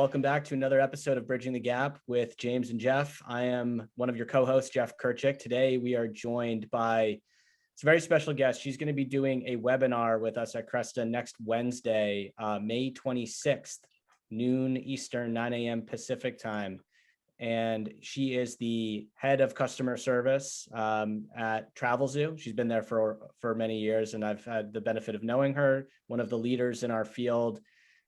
welcome back to another episode of Bridging the Gap with James and Jeff. I am one of your co-hosts, Jeff Kirchick. Today, we are joined by a very special guest. She's going to be doing a webinar with us at Cresta next Wednesday, May 26th, noon Eastern, 9 a.m. Pacific time. And she is the head of customer service at Travelzoo. She's been there for many years, and I've had the benefit of knowing her, one of the leaders in our field.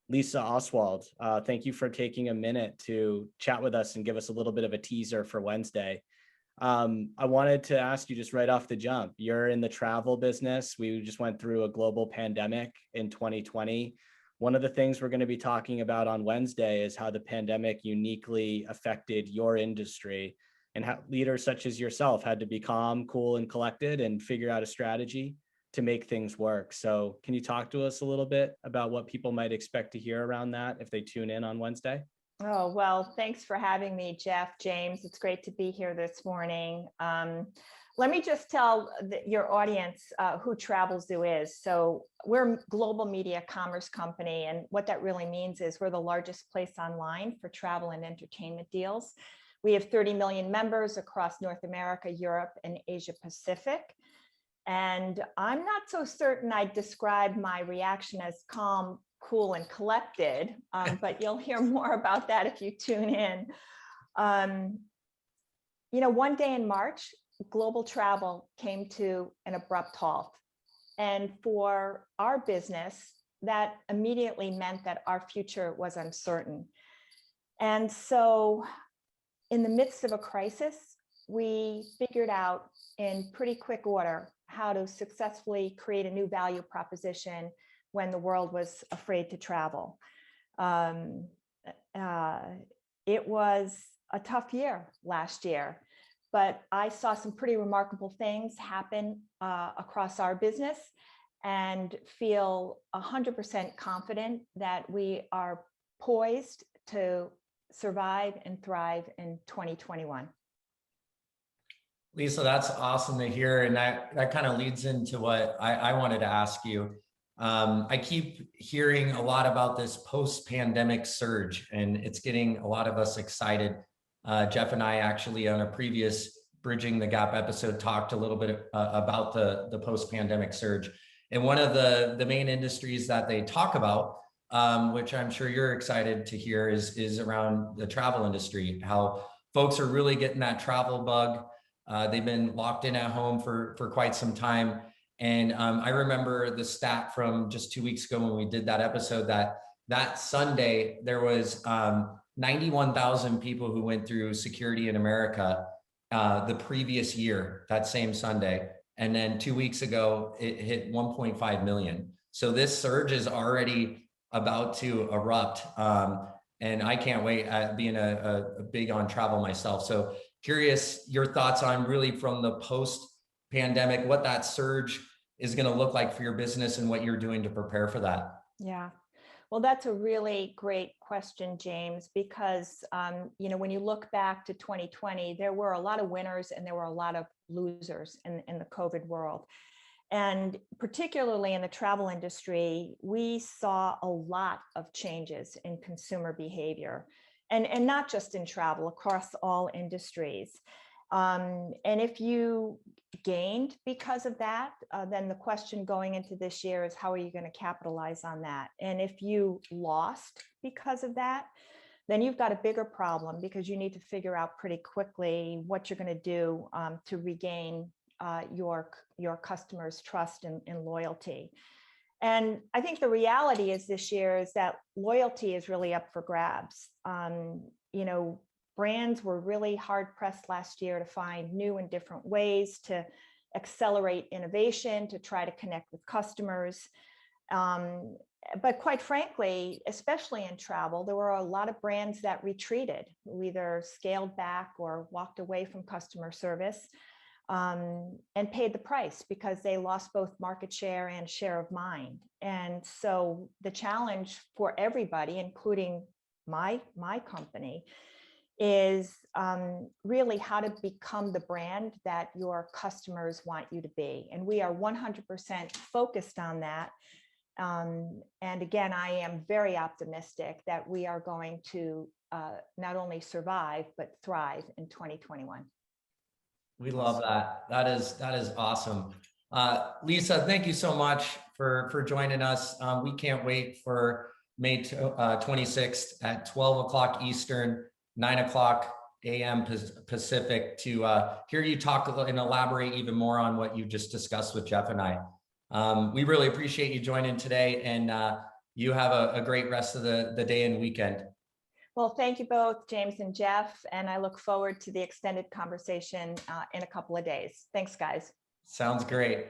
Lisa Oswald, thank you for taking a minute to chat with us and give us a little bit of a teaser for Wednesday. I wanted to ask you just right off the jump, you're in the travel business. We just went through a global pandemic in 2020. One of the things we're going to be talking about on Wednesday is how the pandemic uniquely affected your industry and how leaders such as yourself had to be calm, cool, and collected and figure out a strategy to make things work. So can you talk to us a little bit about what people might expect to hear around that if they tune in on Wednesday? Oh, well, thanks for having me, Jeff, James. It's great to be here this morning. Let me just tell your audience who Travelzoo is. So we're a global media commerce company, and what that really means is we're the largest place online for travel and entertainment deals. We have 30 million members across North America, Europe, and Asia Pacific. And I'm not so certain I'd describe my reaction as calm, cool, and collected, but you'll hear more about that if you tune in. One day in March, global travel came to an abrupt halt. And for our business, that immediately meant that our future was uncertain. And so in the midst of a crisis, we figured out in pretty quick order how to successfully create a new value proposition when the world was afraid to travel. It was a tough year last year, but I saw some pretty remarkable things happen across our business and feel 100% confident that we are poised to survive and thrive in 2021. Lisa, that's awesome to hear. And that kind of leads into what I wanted to ask you. I keep hearing a lot about this post-pandemic surge, and it's getting a lot of us excited. Jeff and I actually on a previous Bridging the Gap episode talked a little bit about the post-pandemic surge. And one of the main industries that they talk about, which I'm sure you're excited to hear, is around the travel industry, how folks are really getting that travel bug. They've been locked in at home for quite some time. And I remember the stat from just 2 weeks ago when we did that episode that Sunday, there was 91,000 people who went through security in America the previous year, that same Sunday. And then 2 weeks ago, it hit 1.5 million. So this surge is already about to erupt. And I can't wait, being a big on travel myself. So curious your thoughts on really from the post-pandemic, what that surge is going to look like for your business and what you're doing to prepare for that. Yeah, well, that's a really great question, James, because, when you look back to 2020, there were a lot of winners and there were a lot of losers in the COVID world. And particularly in the travel industry, we saw a lot of changes in consumer behavior. And not just in travel, across all industries. And if you gained because of that, then the question going into this year is how are you going to capitalize on that? And if you lost because of that, then you've got a bigger problem because you need to figure out pretty quickly what you're going to do to regain your customers' trust and loyalty. And I think the reality is this year is that loyalty is really up for grabs. Brands were really hard pressed last year to find new and different ways to accelerate innovation, to try to connect with customers. But quite frankly, especially in travel, there were a lot of brands that retreated, who either scaled back or walked away from customer service. And paid the price because they lost both market share and share of mind. And so the challenge for everybody, including my company, is really how to become the brand that your customers want you to be. And we are 100% focused on that And again, I am very optimistic that we are going to not only survive, but thrive in 2021. We love that. That is awesome. Lisa, thank you so much for joining us. We can't wait for May 26th at 12 o'clock Eastern, 9 o'clock a.m. Pacific to hear you talk and elaborate even more on what you just discussed with Jeff and I. We really appreciate you joining today, and you have a great rest of the day and weekend. Well, thank you both, James and Jeff, and I look forward to the extended conversation in a couple of days. Thanks, guys. Sounds great.